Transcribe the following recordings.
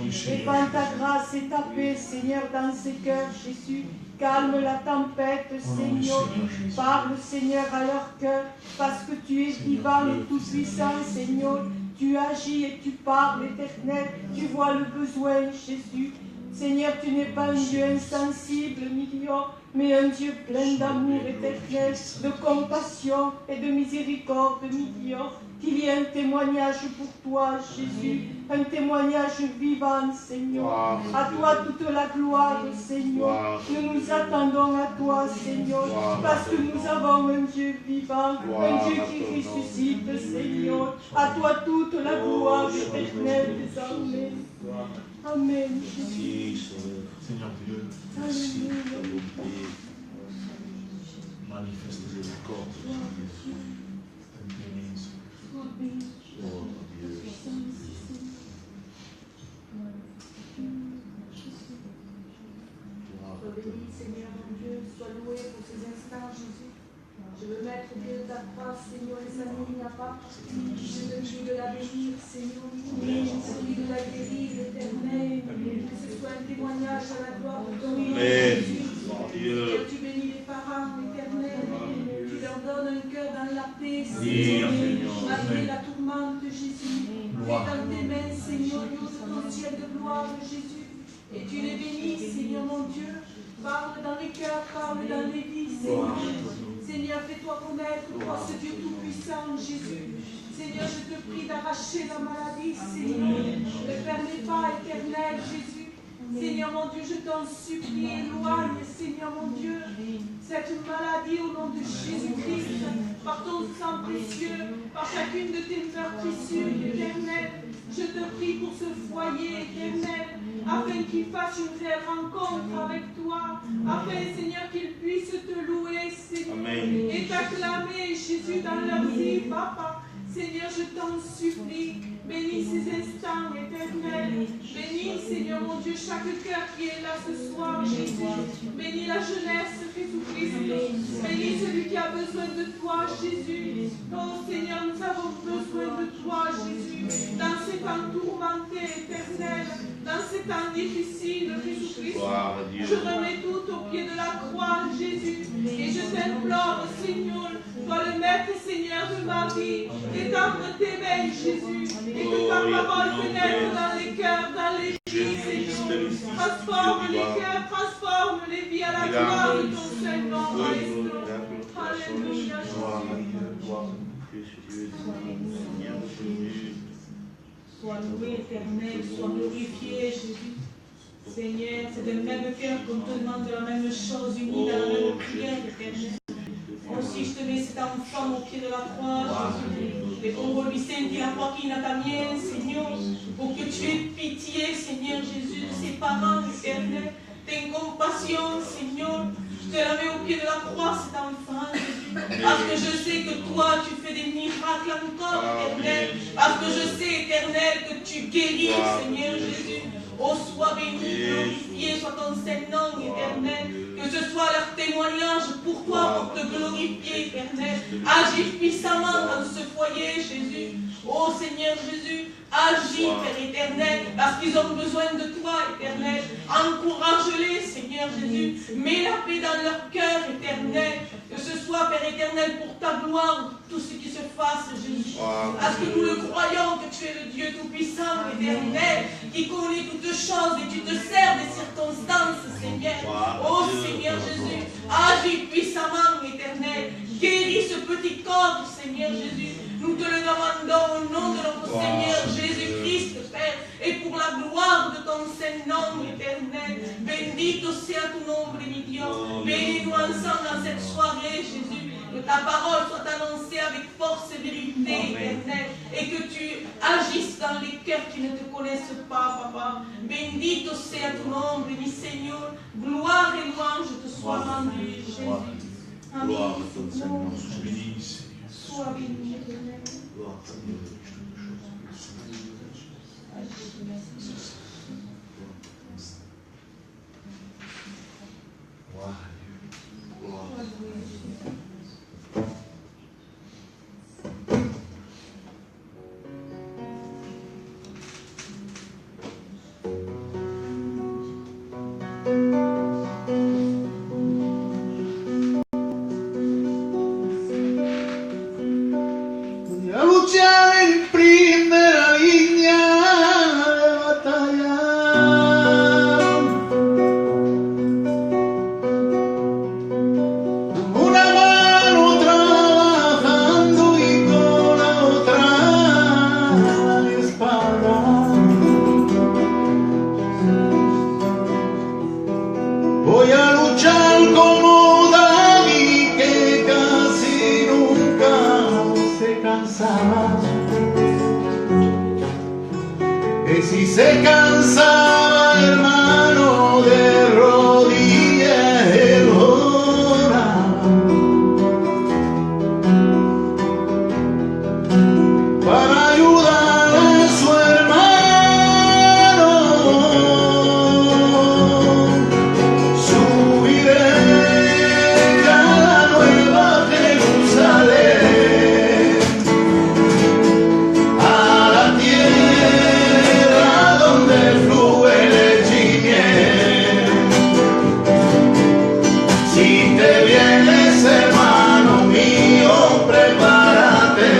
Répand ta grâce et ta paix, Seigneur, dans ces cœurs, Jésus. Calme la tempête, Seigneur. Parle, Seigneur, à leur cœur, parce que tu es vivant et tout-puissant, Seigneur. Tu agis et tu parles, Éternel. Tu vois le besoin, Jésus. Seigneur, tu n'es pas un Dieu insensible, mais un Dieu plein d'amour éternel, de compassion et de miséricorde, qu'il y ait un témoignage pour toi, Jésus, un témoignage vivant, Seigneur. À toi toute la gloire, Seigneur. Nous nous attendons à toi, Seigneur, parce que nous avons un Dieu vivant, un Dieu qui ressuscite, Seigneur. À toi toute la gloire éternelle désormais. Amen. Seigneur Dieu, merci de ta bonté. Manifeste le corps de Jésus. Oh Dieu. Sois béni, Seigneur mon Dieu, sois loué pour ces instants, Jésus. Je veux mettre au pied de ta croix, Seigneur, les amis, il n'y a pas. Je veux prie de la bénir, Seigneur. Je prie de la guérir, l'éternel. Que ce soit un témoignage à la gloire de ton nom, Jésus. Que tu bénis les parents, l'éternel. Tu leur donnes un cœur dans la paix, Seigneur. Malgré la tourmente, Jésus. Tu es dans tes mains, Seigneur, de ton ciel de gloire, Jésus. Et tu les bénis, Seigneur mon Dieu. Parle dans les cœurs, parle dans les vies, Seigneur. Seigneur, fais-toi connaître, toi, ce Dieu tout-puissant, Jésus. Seigneur, je te prie d'arracher la maladie, Seigneur. Ne permets pas, éternel, Jésus. Seigneur, mon Dieu, je t'en supplie, éloigne, Seigneur, mon Dieu, cette maladie au nom de Jésus-Christ, par ton sang précieux, par chacune de tes meurtrissures, éternel. Je te prie pour ce foyer, éternel, afin qu'il fasse une réelle rencontre avec toi, afin, Seigneur, qu'il puisse te louer, Seigneur, et t'acclamer, Jésus, dans leur vie, Papa. Seigneur, je t'en supplie, bénis ces instants éternels, bénis, Seigneur mon Dieu, chaque cœur qui est là ce soir, Jésus, bénis la jeunesse, Jésus-Christ, bénis celui qui a besoin de toi, Jésus. Oh Seigneur, nous avons besoin de toi, Jésus, dans ces temps tourmentés, éternels, dans ces temps difficiles, Jésus-Christ. Je remets tout au pied de la croix, Jésus, et je t'implore, Seigneur, toi le maître, Seigneur de ma vie, d'étendre tes mains, Jésus, et que ta parole pénètre dans les cœurs, dans les vies, Seigneur. Transforme les cœurs, transforme les vies à la gloire de ton Saint-Nom, Alléluia. Sois loué, éternel, sois glorifié, Jésus. Seigneur, c'est le même cœur qu'on te demande la même chose, unie dans la même prière, éternel. Aussi, je te mets cet enfant au pied de la croix, Jésus. Et qu'on lui sainte la poitrine à ta mienne, Seigneur, pour que tu aies pitié, Seigneur Jésus, de ses parents, éternel. T'aies compassion, Seigneur. Je te la mets au pied de la croix, cet enfant, Jésus. Parce que je sais que toi, tu fais des miracles encore, éternel. Parce que je sais, éternel, que tu guéris, Seigneur Jésus. Oh, sois béni, glorifié soit ton Saint-Nom, éternel. Que ce soit leur témoignage pour toi, pour te glorifier, éternel. Agis puissamment dans ce foyer, Jésus. Oh, Seigneur Jésus, agis, Père éternel, parce qu'ils ont besoin de toi, éternel. Encourage-les, Seigneur Jésus. Mets la paix dans leur cœur, éternel. Que ce soit, Père éternel, pour ta gloire, tout ce qui se fasse, Jésus. Parce que nous le croyons que tu es le Dieu tout-puissant, éternel, qui connaît toutes choses et tu te sers des circonstances, Seigneur. Oh, Seigneur Jésus, agis puissamment, éternel. Guéris ce petit corps, Seigneur Jésus. Nous te le demandons au nom de notre Seigneur Jésus-Christ, Père, et pour la gloire de ton Saint-Nom éternel. Bendito sea ton nom, béni Dieu. Bénis-nous ensemble dans cette soirée, Jésus. Que ta parole soit annoncée avec force et vérité, éternel. Et que tu agisses dans les cœurs qui ne te connaissent pas, Papa. Bendito sea ton nom, béni Seigneur. Gloire et louange te soient rendues, Jésus. Amen. Gloire à ton Seigneur. Sois béni, Seigneur. Sois béni, éternel. Gloire à Dieu. Gloire à Dieu. Gloire à Dieu. cansaba, y si se cansaba hermano de rodillas él oraba para ayudar a su hermano. Subiré a la nueva Jerusalén, a la tierra donde fluye leche y miel. Si te vienes, hermano mío, prepárate.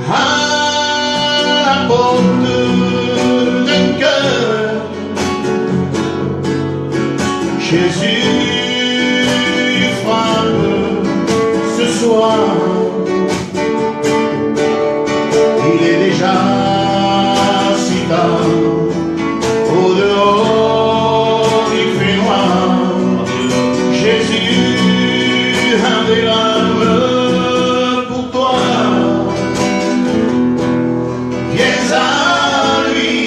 À la porte d'un cœur, Jésus frappe ce soir. Il est déjà si tard, au dehors il fait noir. Jésus a des larmes pour toi. Viens à lui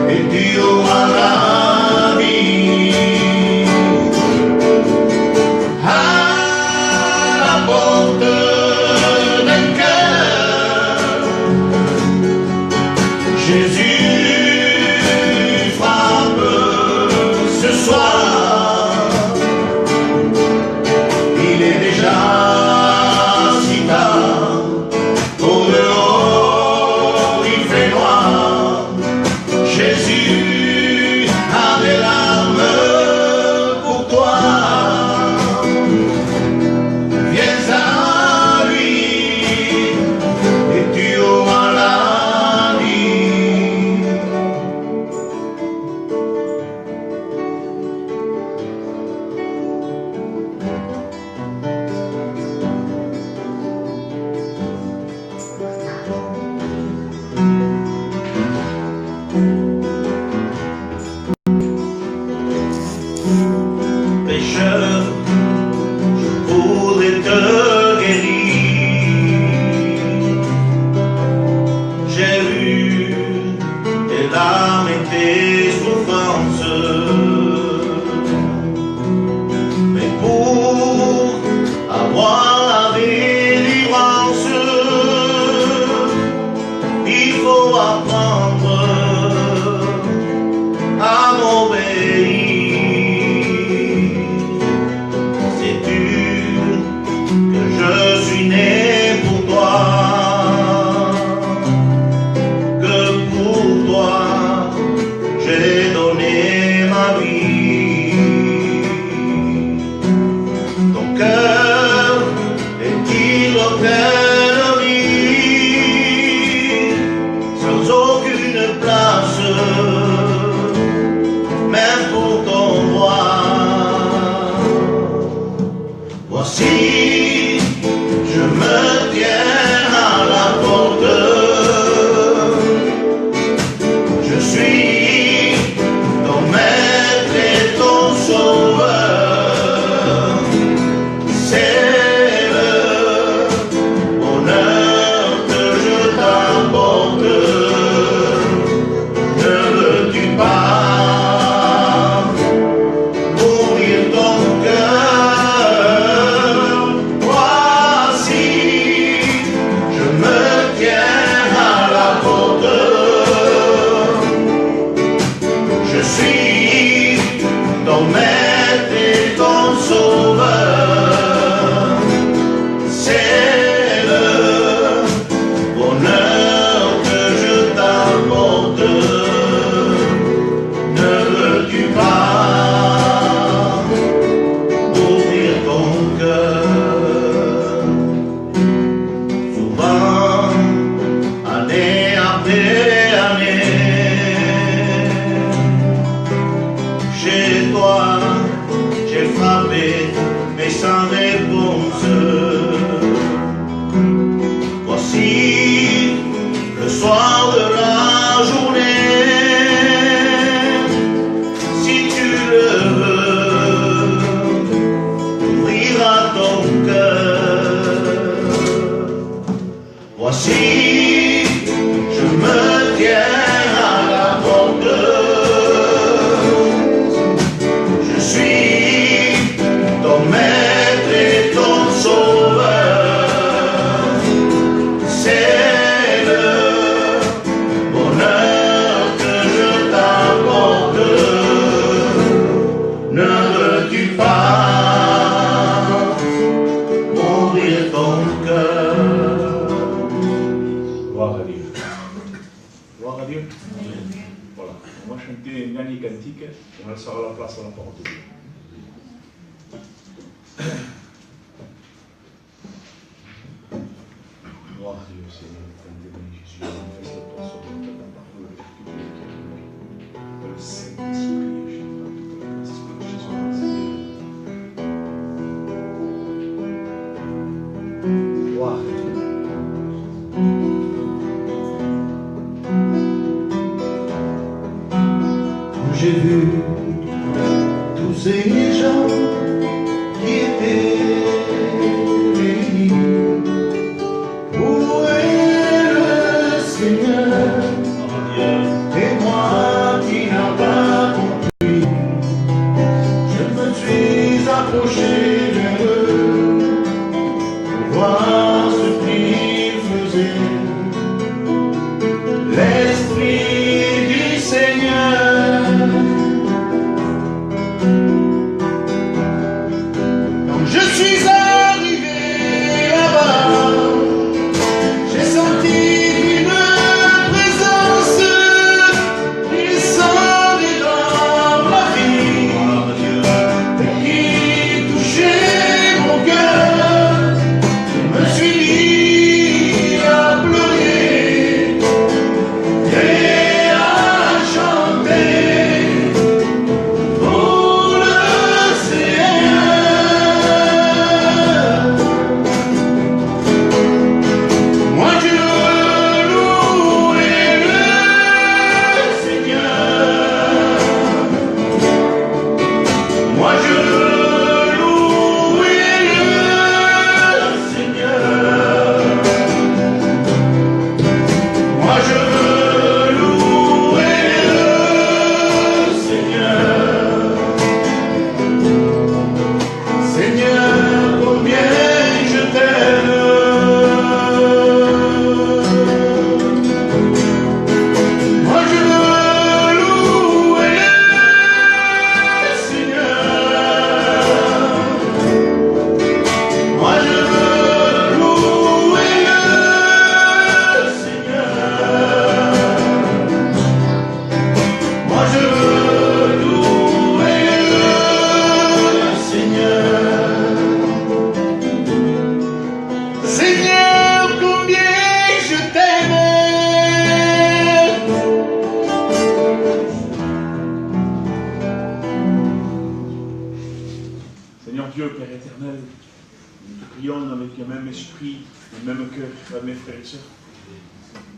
et tu auras la vie. À la porte d'un cœur, Jésus frappe ce soir. Il est déjà si tard, au dehors il fait noir. Jésus a des larmes pour toi. Viens à lui et tu auras la vie. Pécheur, je voudrais te guérir. J'ai vu tes larmes et tes souffrances, mais pour avoir la délivrance, il faut apprendre à m'obéir. Sais-tu que je suis né pour toi, que pour toi j'ai donné ma vie? Ton cœur est-il l'hôtellerie sans aucune place, même pour ton roi? Voici, je me tiens à la porte. Je suis ton maître et ton sauveur. C'est le bonheur que je t'apporte. Ne veux-tu pas ouvrir ton cœur? Voici, je me tiens à la porte. Je suis ton maître et ton sauveur. C'est le bonheur que je t'apporte. Ne veux-tu pas ouvrir ton cœur? Souvent, année après année, chez toi, j'ai frappé, mais sans réponse. Voici le soir de la journée, Voici, je me tiens à la porte. Je suis ton maître et ton sauveur. C'est le bonheur que je t'apporte. Ne veux-tu pas ouvrir ton cœur? Gloire à Dieu. Gloire à Dieu. Voilà. On va chanter un dernier cantique et on laissera la place à la parole de Dieu. Gloire à Dieu, Seigneur, quand tu es béni, Jésus, manifeste-toi sur notre ta parole, percute notre cœur. Que le Saint-Esprit chantera toute la grâce de Jésus. Gloire à Dieu. J'ai vu tous ces gens qui étaient réunis pour louer le Seigneur. Et moi qui n'ai pas compris, je me suis approché d'eux pour voir ce qu'ils faisaient. L'Esprit du Seigneur. Quand je suis arrivé là-bas, j'ai senti une présence qui descendait dans ma vie et qui touchait mon cœur. Je me suis mis à pleurer et à chanter pour le Seigneur. Moi je louerai le Seigneur. Moi je louerai le Seigneur. Moi je veux louer le Seigneur. Seigneur, combien je t'aime. Moi je veux louer le Seigneur. Moi je veux louer le Seigneur. Moi je veux louer le Seigneur. Seigneur, combien je t'aime. Seigneur Dieu, Père éternel, nous te prions avec le même esprit, le même cœur, mes frères et sœurs.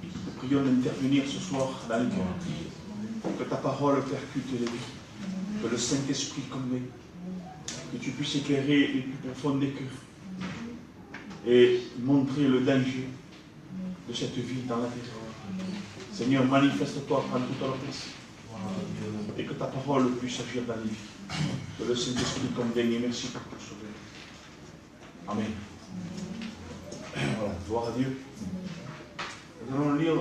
Nous te prions d'intervenir ce soir dans les cœurs, que ta parole percute les vies, que le Saint-Esprit comble, que tu puisses éclairer les plus profonds des cœurs et montrer le danger de cette vie dans la terre. Seigneur, manifeste-toi, prends toute la place et que ta parole puisse agir dans les vies. Que le Saint-Esprit condamne et merci pour tout sauver. Amen. Voilà, gloire à Dieu. Nous allons lire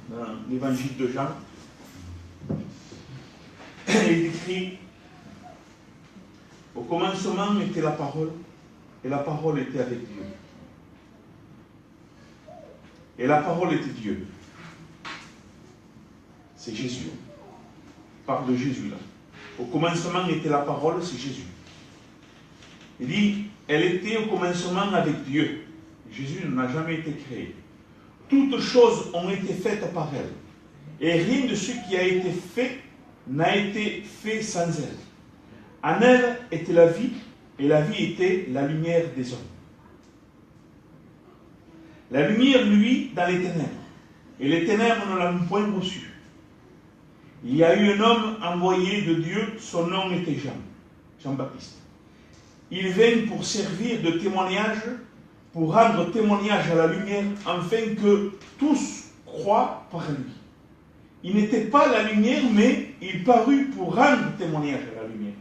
dans l'évangile de Jean. Il est écrit: au commencement était la parole, et la parole était avec Dieu. Et la parole était Dieu. C'est Jésus. Il parle de Jésus là. Au commencement était la parole, c'est Jésus. Il dit, elle était au commencement avec Dieu. Jésus n'a jamais été créé. Toutes choses ont été faites par elle. Et rien de ce qui a été fait n'a été fait sans elle. En elle était la vie, et la vie était la lumière des hommes. La lumière luit dans les ténèbres, et les ténèbres ne l'ont point reçue. Il y a eu un homme envoyé de Dieu, son nom était Jean-Baptiste. Il vint pour servir de témoignage pour rendre témoignage à la lumière, afin que tous croient par lui. Il n'était pas la lumière, mais il parut pour rendre témoignage à la lumière.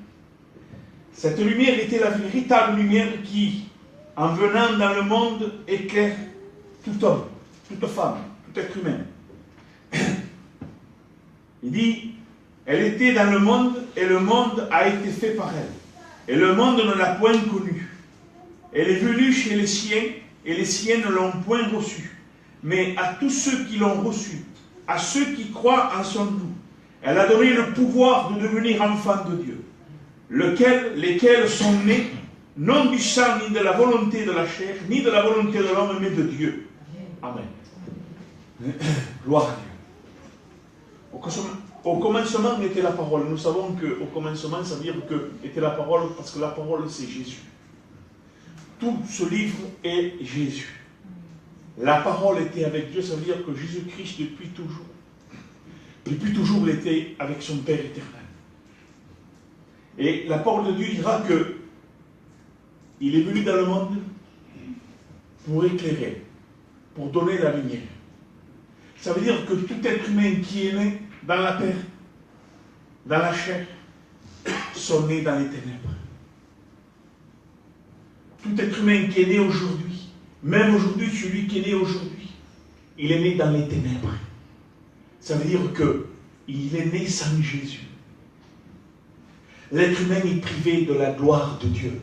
Cette lumière était la véritable lumière qui, en venant dans le monde, éclaire tout homme, toute femme, tout être humain. Il dit, elle était dans le monde et le monde a été fait par elle. Et le monde ne l'a point connue. Elle est venue chez les siens et les siens ne l'ont point reçue. Mais à tous ceux qui l'ont reçue, à ceux qui croient en son nom, elle a donné le pouvoir de devenir enfants de Dieu, lesquels sont nés, non du sang ni de la volonté de la chair, ni de la volonté de l'homme, mais de Dieu. Amen. Gloire à Dieu. Au commencement était la parole. Nous savons qu'au commencement, ça veut dire que était la parole, parce que la parole, c'est Jésus. Tout ce livre est Jésus. La parole était avec Dieu, ça veut dire que Jésus-Christ, depuis toujours, il était avec son Père éternel. Et la parole de Dieu dira que il est venu dans le monde pour éclairer, pour donner la lumière. Ça veut dire que tout être humain qui est né dans la terre, dans la chair, sont nés dans les ténèbres. Tout être humain qui est né aujourd'hui, même aujourd'hui, celui qui est né aujourd'hui, il est né dans les ténèbres. Ça veut dire qu'il est né sans Jésus. L'être humain est privé de la gloire de Dieu.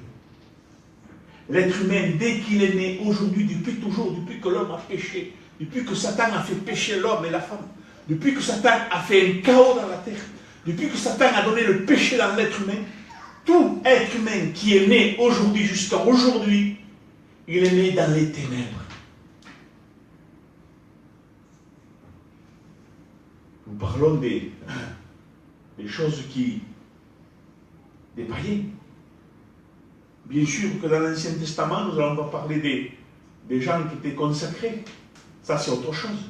L'être humain, dès qu'il est né aujourd'hui, depuis toujours, depuis que l'homme a péché, depuis que Satan a fait pécher l'homme et la femme, depuis que Satan a fait un chaos dans la terre, depuis que Satan a donné le péché dans l'être humain, tout être humain qui est né aujourd'hui, jusqu'à aujourd'hui, il est né dans les ténèbres. Nous parlons des choses des païens. Bien sûr que dans l'Ancien Testament, nous allons pas parler des gens qui étaient consacrés. Ça, c'est autre chose.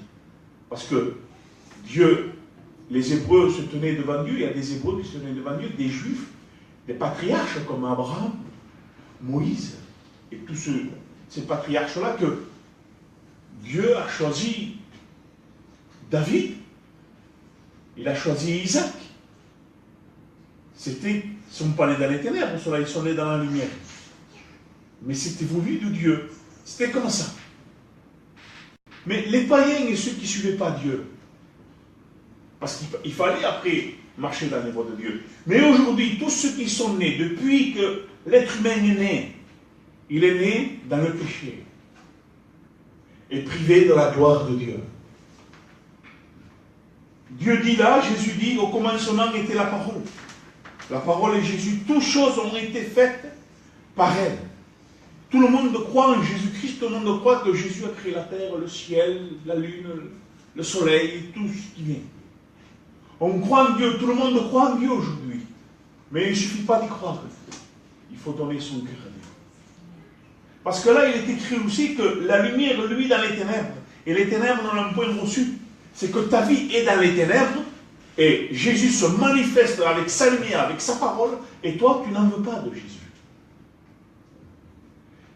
Parce que Dieu, les Hébreux se tenaient devant Dieu, il y a des Hébreux qui se tenaient devant Dieu, des Juifs, des patriarches comme Abraham, Moïse, et tous ces patriarches-là que Dieu a choisi David, il a choisi Isaac. Ils ne sont pas nés dans les ténèbres, ceux-là, ils sont nés dans la lumière. Mais c'était voulu de Dieu. C'était comme ça. Mais les païens et ceux qui ne suivaient pas Dieu, parce qu'il fallait après marcher dans les voies de Dieu. Mais aujourd'hui, tous ceux qui sont nés, depuis que l'être humain est né, il est né dans le péché et privé de la gloire de Dieu. Dieu dit là, Jésus dit, au commencement était la parole. La parole est Jésus. Toutes choses ont été faites par elle. Tout le monde croit en Jésus-Christ, tout le monde croit que Jésus a créé la terre, le ciel, la lune, le soleil, tout ce qui vient. On croit en Dieu, tout le monde croit en Dieu aujourd'hui. Mais il ne suffit pas d'y croire. Il faut donner son cœur à Dieu. Parce que là, il est écrit aussi que la lumière, lui, dans les ténèbres, et les ténèbres n'en ont point reçu. C'est que ta vie est dans les ténèbres, et Jésus se manifeste avec sa lumière, avec sa parole, et toi, tu n'en veux pas de Jésus.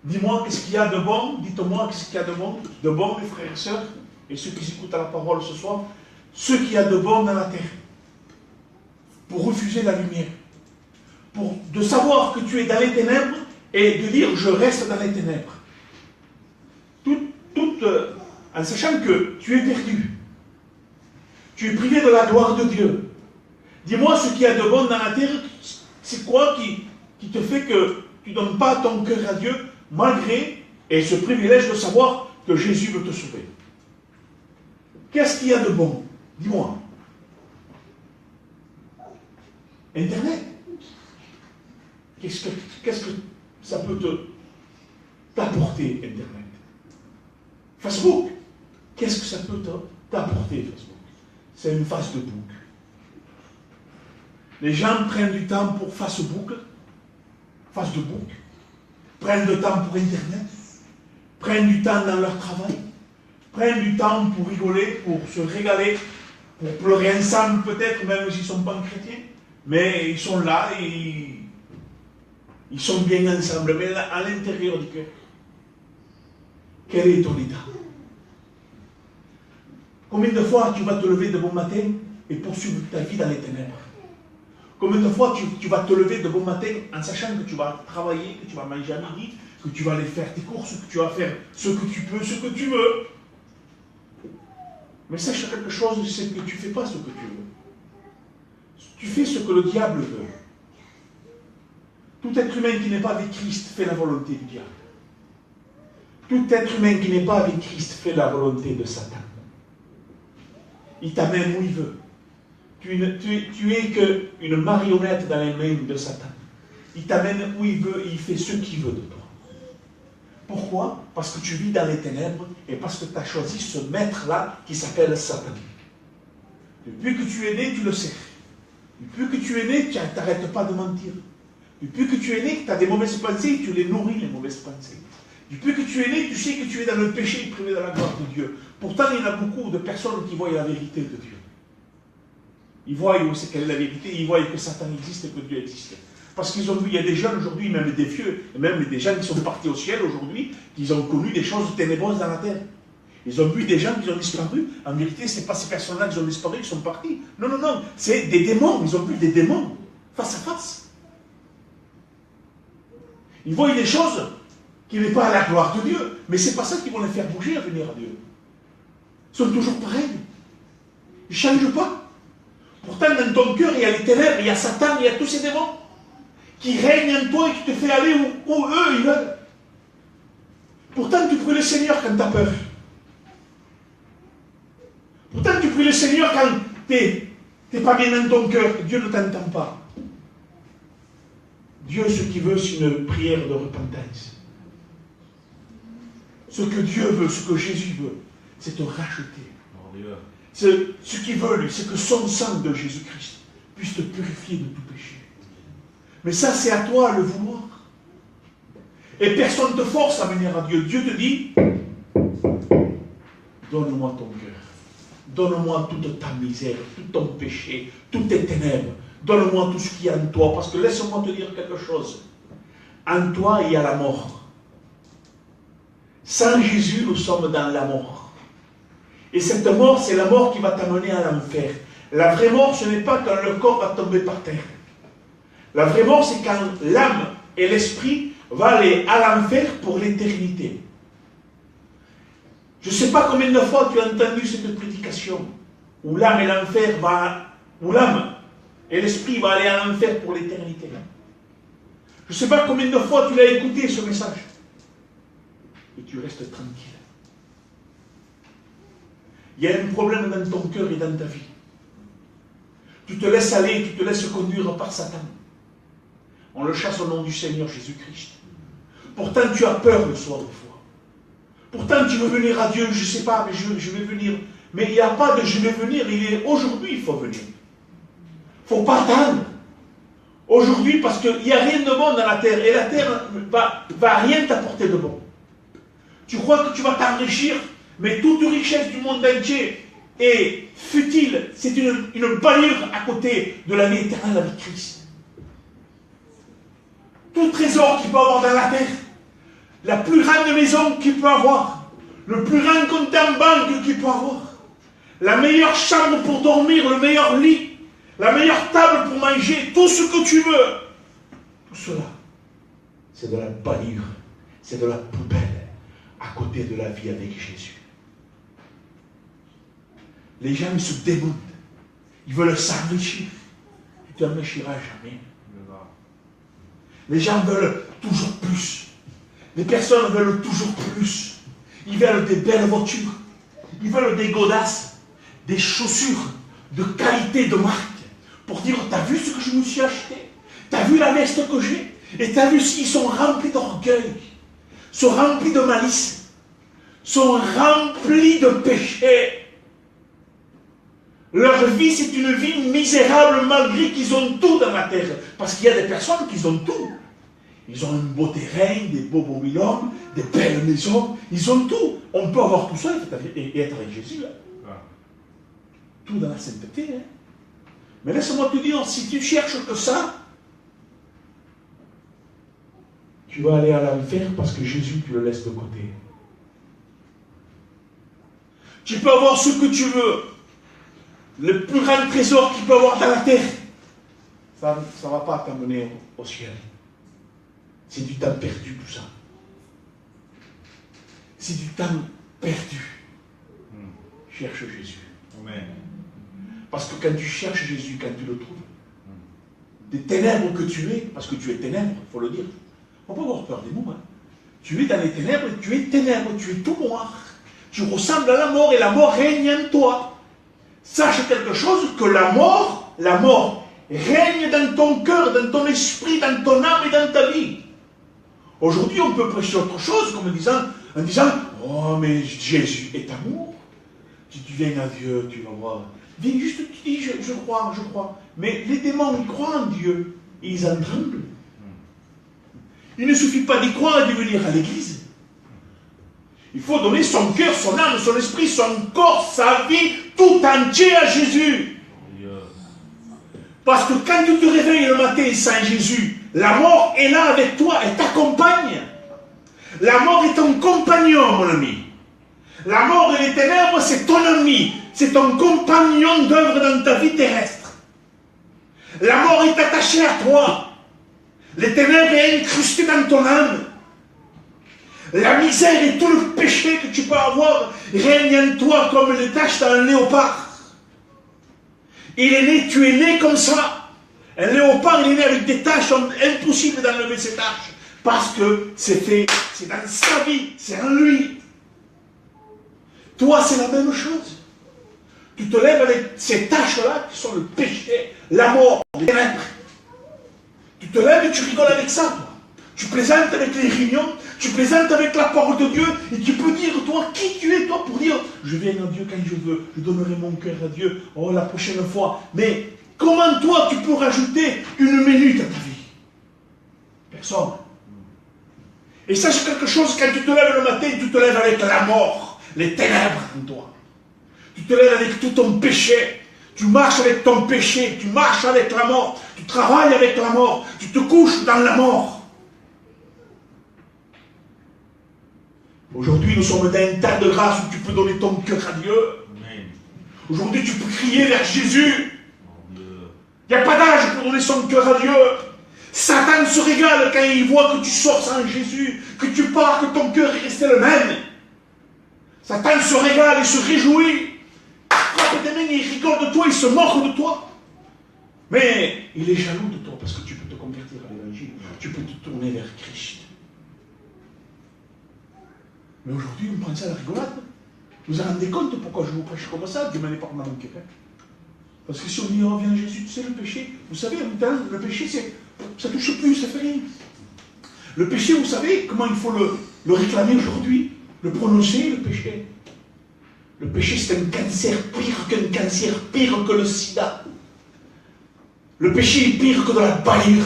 Dis-moi, qu'est-ce qu'il y a de bon? Dites-moi, qu'est-ce qu'il y a de bon? De bon, mes frères et sœurs, et ceux qui écoutent à la parole ce soir, ce qu'il y a de bon dans la terre, pour refuser la lumière, de savoir que tu es dans les ténèbres, et de dire, je reste dans les ténèbres. En sachant que tu es perdu. Tu es privé de la gloire de Dieu. Dis-moi ce qu'il y a de bon dans la terre, c'est quoi qui te fait que tu ne donnes pas ton cœur à Dieu, malgré et ce privilège de savoir que Jésus veut te sauver. Qu'est-ce qu'il y a de bon? Dis-moi. Internet. Qu'est-ce que ça peut t'apporter, Internet? Facebook. Qu'est-ce que ça peut t'apporter, Facebook? C'est une face de bouc. Les gens prennent du temps pour Facebook, prennent du temps pour Internet, prennent du temps dans leur travail, prennent du temps pour rigoler, pour se régaler, pour pleurer ensemble peut-être, même s'ils ne sont pas chrétiens, mais ils sont là et ils sont bien ensemble, mais là, à l'intérieur du cœur, Quel est ton état? Combien de fois tu vas te lever de bon matin et poursuivre ta vie dans les ténèbres? Combien de fois tu vas te lever de bon matin en sachant que tu vas travailler, que tu vas manger à midi, que tu vas aller faire tes courses, que tu vas faire ce que tu peux, ce que tu veux. Mais sache quelque chose, c'est que tu ne fais pas ce que tu veux. Tu fais ce que le diable veut. Tout être humain qui n'est pas avec Christ fait la volonté du diable. Tout être humain qui n'est pas avec Christ fait la volonté de Satan. Il t'amène où il veut. Tu es qu'une marionnette dans les mains de Satan. Il t'amène où il veut et il fait ce qu'il veut de toi. Pourquoi? Parce que tu vis dans les ténèbres et parce que tu as choisi ce maître-là qui s'appelle Satan. Depuis que tu es né, tu le sais. Depuis que tu es né, tu n'arrêtes pas de mentir. Depuis que tu es né, tu as des mauvaises pensées, tu les nourris, les mauvaises pensées. Depuis que tu es né, tu sais que tu es dans le péché et privé de la gloire de Dieu. Pourtant, il y en a beaucoup de personnes qui voient la vérité de Dieu. Ils voient où c'est quelle est la vérité, ils voient que Satan existe et que Dieu existe. Parce qu'ils ont vu, il y a des jeunes aujourd'hui, même des vieux, et même des gens qui sont partis au ciel aujourd'hui, qui ont connu des choses ténébreuses dans la terre. Ils ont vu des gens qui ont disparu. En vérité, ce n'est pas ces personnes-là qui ont disparu, qui sont partis. Non, non, non, c'est des démons. Ils ont vu des démons, face à face. Ils voient des choses qui n'est pas à la gloire de Dieu. Mais ce n'est pas ça qui vont les faire bouger à venir à Dieu. Ils sont toujours pareils. Ils ne changent pas. Pourtant, dans ton cœur, il y a les ténèbres, il y a Satan, il y a tous ces démons qui règnent en toi et qui te font aller où eux, ils veulent. Pourtant, tu pries le Seigneur quand tu as peur. Pourtant, tu pries le Seigneur quand tu n'es pas bien dans ton cœur. Dieu ne t'entend pas. Dieu, ce qu'il veut, c'est une prière de repentance. Ce que Dieu veut, ce que Jésus veut, c'est te racheter. Ce qu'il veut, lui, c'est que son sang de Jésus-Christ puisse te purifier de tout péché. Mais ça, c'est à toi à le vouloir. Et personne ne te force à venir à Dieu. Dieu te dit, donne-moi ton cœur. Donne-moi toute ta misère, tout ton péché, toutes tes ténèbres. Donne-moi tout ce qu'il y a en toi. Parce que laisse-moi te dire quelque chose. En toi, il y a la mort. Sans Jésus, nous sommes dans la mort. Et cette mort, c'est la mort qui va t'amener à l'enfer. La vraie mort, ce n'est pas quand le corps va tomber par terre. La vraie mort, c'est quand l'âme et l'esprit vont aller à l'enfer pour l'éternité. Je ne sais pas combien de fois tu as entendu cette prédication, où l'âme et l'enfer où l'âme et l'esprit vont aller à l'enfer pour l'éternité. Je ne sais pas combien de fois tu l'as écouté, ce message. Et tu restes tranquille. Il y a un problème dans ton cœur et dans ta vie. Tu te laisses aller, tu te laisses conduire par Satan. On le chasse au nom du Seigneur Jésus-Christ. Pourtant, tu as peur le soir des fois. Pourtant, tu veux venir à Dieu, je ne sais pas, mais je vais venir. Mais il n'y a pas de je vais venir, il est aujourd'hui, il faut venir. Il ne faut pas attendre. Aujourd'hui, parce qu'il n'y a rien de bon dans la terre, et la terre va rien t'apporter de bon. Tu crois que tu vas t'enrichir, mais toute richesse du monde entier est futile. C'est une bannure à côté de la vie éternelle avec Christ. Tout trésor qu'il peut avoir dans la terre, la plus grande maison qu'il peut avoir, le plus grand compte en banque qu'il peut avoir, la meilleure chambre pour dormir, le meilleur lit, la meilleure table pour manger, tout ce que tu veux, tout cela, c'est de la bannure, c'est de la poubelle à côté de la vie avec Jésus. Les gens, ils se démontent. Ils veulent s'enrichir. Tu ne t'enrichiras jamais. Les gens veulent toujours plus. Les personnes veulent toujours plus. Ils veulent des belles voitures. Ils veulent des godasses, des chaussures de qualité, de marque. Pour dire, t'as vu ce que je me suis acheté? T'as vu la veste que j'ai? Et t'as vu s'ils sont remplis d'orgueil, sont remplis de malice, sont remplis de péché. Leur vie, c'est une vie misérable malgré qu'ils ont tout dans la terre. Parce qu'il y a des personnes qui ont tout. Ils ont un beau terrain, des beaux mobil-hommes, des belles maisons. Ils ont tout. On peut avoir tout ça et être avec Jésus. Hein. Tout dans la sainteté. Hein. Mais laisse-moi te dire, si tu cherches que ça, tu vas aller à l'enfer parce que Jésus, tu le laisses de côté. Tu peux avoir ce que tu veux. Le plus grand trésor qu'il peut avoir dans la terre. Ça ne va pas t'amener au ciel. C'est du temps perdu tout ça. C'est du temps perdu. Cherche Jésus. Amen. Parce que quand tu cherches Jésus, quand tu le trouves, des ténèbres que tu es, parce que tu es ténèbres, il faut le dire. On peut avoir peur des mots. Hein. Tu es dans les ténèbres, tu es ténèbres, tu es tout noir. Tu ressembles à la mort et la mort règne en toi. Sache quelque chose, que la mort règne dans ton cœur, dans ton esprit, dans ton âme et dans ta vie. Aujourd'hui, on peut prêcher autre chose en disant, oh mais Jésus est amour. Tu viens à Dieu, tu vas voir. Viens juste, tu dis, je crois. Mais les démons, ils croient en Dieu. Et ils en tremblent. Il ne suffit pas d'y croire et de venir à l'église. Il faut donner son cœur, son âme, son esprit, son corps, sa vie, tout entier à Jésus. Parce que quand tu te réveilles le matin sans Jésus, la mort est là avec toi, elle t'accompagne. La mort est ton compagnon, mon ami. La mort et les ténèbres, c'est ton ami. C'est ton compagnon d'œuvre dans ta vie terrestre. La mort est attachée à toi. Les ténèbres sont incrustées dans ton âme. La misère et tout le péché que tu peux avoir règne en toi comme les taches dans un léopard. Il est né, tu es né comme ça. Un léopard, il est né avec des taches, impossible d'enlever ces taches. Parce que c'est fait, c'est dans sa vie, c'est en lui. Toi, c'est la même chose. Tu te lèves avec ces taches-là qui sont le péché, la mort, les ténèbres. Tu te lèves et tu rigoles avec ça, toi. Tu plaisantes avec les réunions, tu plaisantes avec la parole de Dieu, et tu peux dire, toi, qui tu es, toi, pour dire, je viens à Dieu quand je veux, je donnerai mon cœur à Dieu, oh, la prochaine fois. Mais comment, toi, tu peux rajouter une minute à ta vie? Personne. Et sache quelque chose, quand tu te lèves le matin, tu te lèves avec la mort, les ténèbres en toi. Tu te lèves avec tout ton péché. Tu marches avec ton péché, tu marches avec la mort, tu travailles avec la mort, tu te couches dans la mort. Aujourd'hui, nous sommes dans un tas de grâce où tu peux donner ton cœur à Dieu. Aujourd'hui, tu peux crier vers Jésus. Il n'y a pas d'âge pour donner son cœur à Dieu. Satan se régale quand il voit que tu sors sans Jésus, que tu pars, que ton cœur est resté le même. Satan se régale et se réjouit. Frappe tes mains, il rigole de toi, il se moque de toi. Mais il est jaloux de toi parce que tu peux te convertir à l'évangile. Tu peux te tourner vers Christ. Mais aujourd'hui, on prend ça à la rigolade. Vous vous rendez compte pourquoi je vous prêche comme ça? Dieu m'en est pas dans mon cœur. Parce que si on dit, oh, viens Jésus, tu sais, le péché, vous savez, en même temps, le péché, ça ne touche plus, ça fait rien. Le péché, vous savez comment il faut le réclamer aujourd'hui? Le prononcer, le péché. Le péché, c'est un cancer pire qu'un cancer, pire que le sida. Le péché est pire que de la balayure.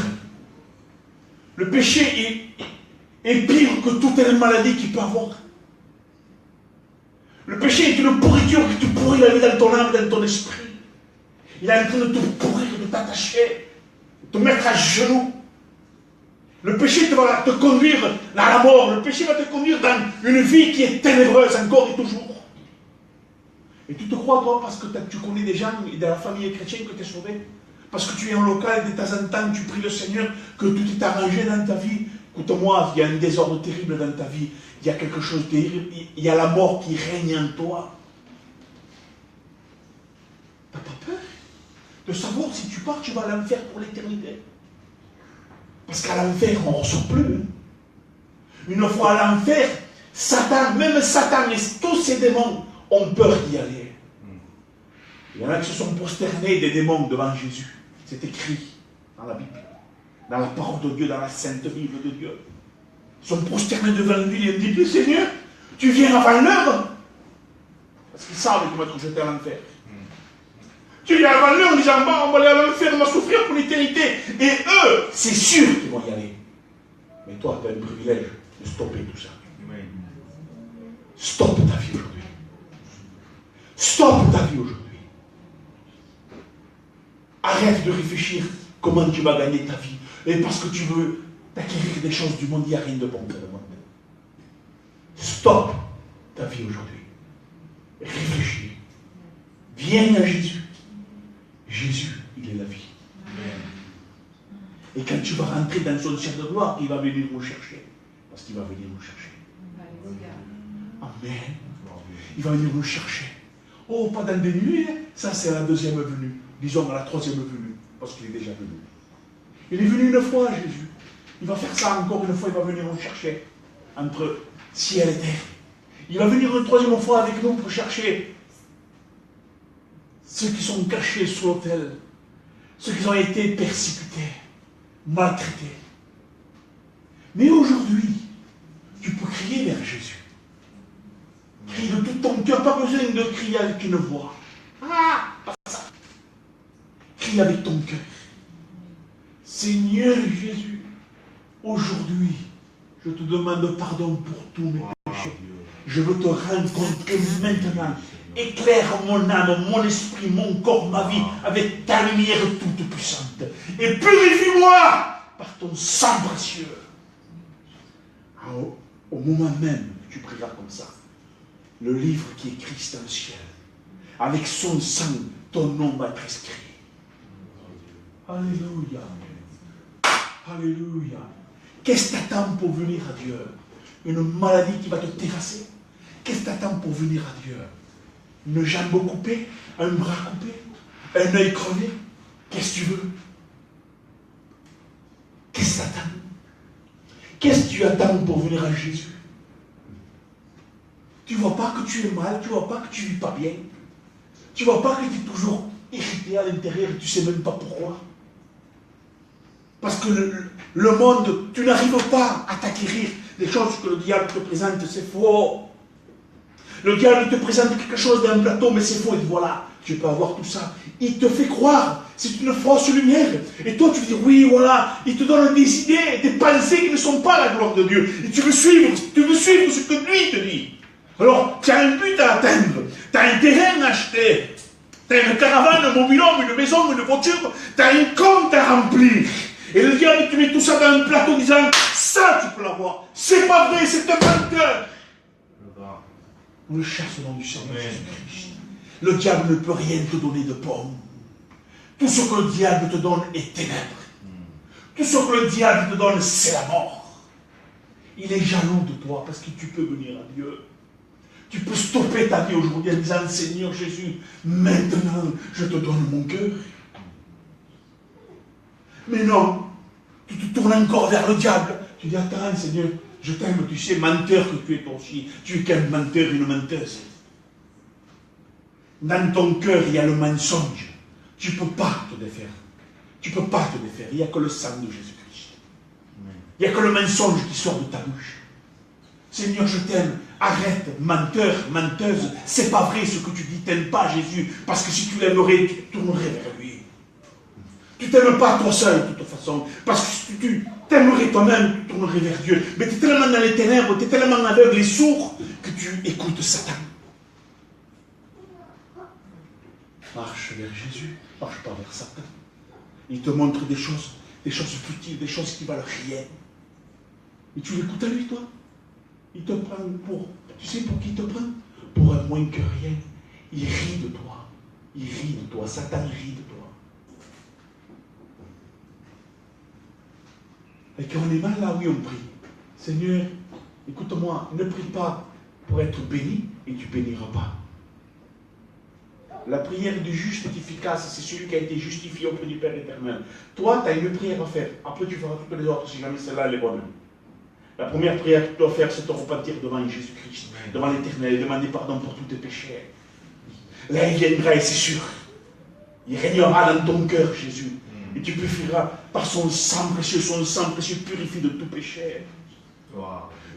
Le péché est pire que toute la maladie qu'il peut avoir. Le péché est une pourriture qui te pourrit la vie dans ton âme, dans ton esprit. Il est en train de te pourrir, de t'attacher, de te mettre à genoux. Le péché va te conduire dans la mort. Le péché va te conduire dans une vie qui est ténébreuse encore et toujours. Et tu te crois, toi, parce que tu connais des gens de la famille chrétienne que tu es sauvé, parce que tu es en local et de temps en temps tu pries le Seigneur, que tout est arrangé dans ta vie. Écoute-moi, il y a un désordre terrible dans ta vie. Il y a quelque chose de terrible. Il y a la mort qui règne en toi. Tu n'as pas peur de savoir si tu pars, tu vas à l'enfer pour l'éternité. Parce qu'à l'enfer, on ne ressort plus. Une fois à l'enfer, Satan, même Satan et tous ses démons ont peur d'y aller. Il y en a qui se sont prosternés des démons devant Jésus. C'est écrit dans la Bible, dans la parole de Dieu, dans la sainte Bible de Dieu. Ils sont prosternés devant lui et ils disent, Seigneur, tu viens avant l'heure. Parce qu'ils savent qu'ils vont être jetés à l'enfer. Tu viens avant l'heure en disant, bah, on va aller à l'enfer, on va souffrir pour l'éternité. Et eux, c'est sûr qu'ils vont y aller. Mais toi, tu as le privilège de stopper tout ça. Stoppe ta vie aujourd'hui. Stoppe ta vie aujourd'hui. Arrête de réfléchir comment tu vas gagner ta vie. Et parce que tu veux t'acquérir des choses du monde, il n'y a rien de bon pour le monde. Stoppe ta vie aujourd'hui. réfléchis. Viens à Jésus. Jésus, il est la vie. Et quand tu vas rentrer dans son ciel de gloire, il va venir nous chercher. Parce qu'il va venir nous chercher. Amen. Il va venir nous chercher. Oh, pas dans des nuits, hein. Ça c'est à la deuxième venue. Disons à la troisième venue. Parce qu'il est déjà venu. Il est venu une fois, Jésus. Il va faire ça encore une fois, il va venir nous chercher. Entre ciel et terre. Il va venir une troisième fois avec nous pour chercher ceux qui sont cachés sous l'autel. Ceux qui ont été persécutés, maltraités. Mais aujourd'hui, tu peux crier vers Jésus. Crie de tout ton cœur, pas besoin de crier avec une voix. Ah, pas ça. Crie avec ton cœur. Seigneur Jésus, aujourd'hui, je te demande pardon pour tous mes péchés. Je veux te rencontrer maintenant. Éclaire mon âme, mon esprit, mon corps, ma vie, avec ta lumière toute puissante. Et purifie-moi par ton sang précieux. Au moment même où tu prieras comme ça, le livre qui est écrit dans le ciel, avec son sang, ton nom va être inscrit. Alléluia. Alléluia. Qu'est-ce que tu attends pour venir à Dieu? Une maladie qui va te terrasser? Qu'est-ce que tu attends pour venir à Dieu? Une jambe coupée? Un bras coupé? Un œil crevé? Qu'est-ce que tu veux? Qu'est-ce que tu attends? Qu'est-ce que tu attends pour venir à Jésus? Tu ne vois pas que tu es mal, tu ne vois pas que tu ne vis pas bien. Tu ne vois pas que tu es toujours irrité à l'intérieur et tu ne sais même pas pourquoi. Parce que le monde, tu n'arrives pas à t'acquérir des choses que le diable te présente, c'est faux. Le diable te présente quelque chose d'un plateau, mais c'est faux. Il dit voilà, tu peux avoir tout ça. Il te fait croire, c'est une fausse lumière. Et toi, tu dis oui, voilà. Il te donne des idées, des pensées qui ne sont pas la gloire de Dieu. Et tu veux suivre ce que lui te dit. Alors, tu as un but à atteindre. Tu as un terrain à acheter. Tu as une caravane, un mobil-home, une maison, une voiture. Tu as un compte à remplir. Et le diable te met tout ça dans un plateau disant ça, tu peux l'avoir. C'est pas vrai, c'est un menteur. On le chasse au nom du Seigneur Jésus-Christ. Le diable ne peut rien te donner de bon. Tout ce que le diable te donne est ténèbres. Tout ce que le diable te donne, c'est la mort. Il est jaloux de toi parce que tu peux venir à Dieu. Tu peux stopper ta vie aujourd'hui en disant Seigneur Jésus, maintenant je te donne mon cœur. Mais non, tu te tournes encore vers le diable. Tu dis attends Seigneur, je t'aime, tu sais, menteur que tu es toi aussi. Tu es qu'un menteur, une menteuse. Dans ton cœur, il y a le mensonge. Tu ne peux pas te défaire. Tu ne peux pas te défaire. Il n'y a que le sang de Jésus-Christ. Il n'y a que le mensonge qui sort de ta bouche. Seigneur, je t'aime. Arrête, menteur, menteuse. C'est pas vrai ce que tu dis. Tu n'aimes pas Jésus. Parce que si tu l'aimerais, tu te tournerais vers lui. Tu ne t'aimes pas toi seul, de toute façon. Parce que si tu t'aimerais toi-même, tu tournerais vers Dieu. Mais tu es tellement dans les ténèbres, tu es tellement aveugle et sourd que tu écoutes Satan. Marche vers Jésus, marche pas vers Satan. Il te montre des choses futiles, des choses qui valent rien. Et tu l'écoutes à lui, toi. Il te prend pour... Tu sais pour qui il te prend? Pour un moins que rien. Il rit de toi. Il rit de toi. Satan rit de toi. Et quand on est mal, là, oui, on prie. Seigneur, écoute-moi, ne prie pas pour être béni et tu béniras pas. La prière du juste est efficace, c'est celui qui a été justifié auprès du Père éternel. Toi, tu as une prière à faire. Après, tu feras toutes les autres si jamais celle-là elle est bonne. La première prière que tu dois faire, c'est te repentir devant Jésus-Christ, devant l'Éternel, et demander pardon pour tous tes péchés. Là, il viendra et c'est sûr. Il régnera dans ton cœur, Jésus. Et tu purifieras par son sang précieux purifie de tout péché. Wow.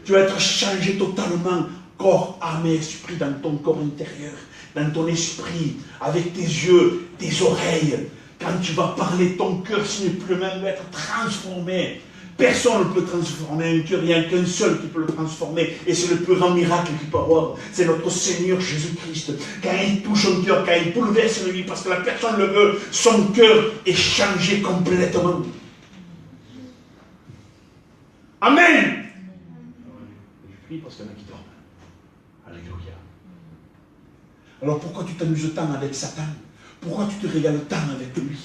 Tu vas être changé totalement, corps, âme et esprit, dans ton corps intérieur, dans ton esprit, avec tes yeux, tes oreilles. Quand tu vas parler, ton cœur, s'il n'est plus le même, va être transformé. Personne ne peut transformer un cœur, il n'y a qu'un seul qui peut le transformer, et c'est le plus grand miracle qu'il peut avoir, c'est notre Seigneur Jésus-Christ. Quand il touche un cœur, quand il bouleverse une vie, parce que la personne le veut, son cœur est changé complètement. Amen. Je prie parce qu'il y en a qui dorment. Alléluia. Alors pourquoi tu t'amuses tant avec Satan? Pourquoi tu te régales tant avec lui?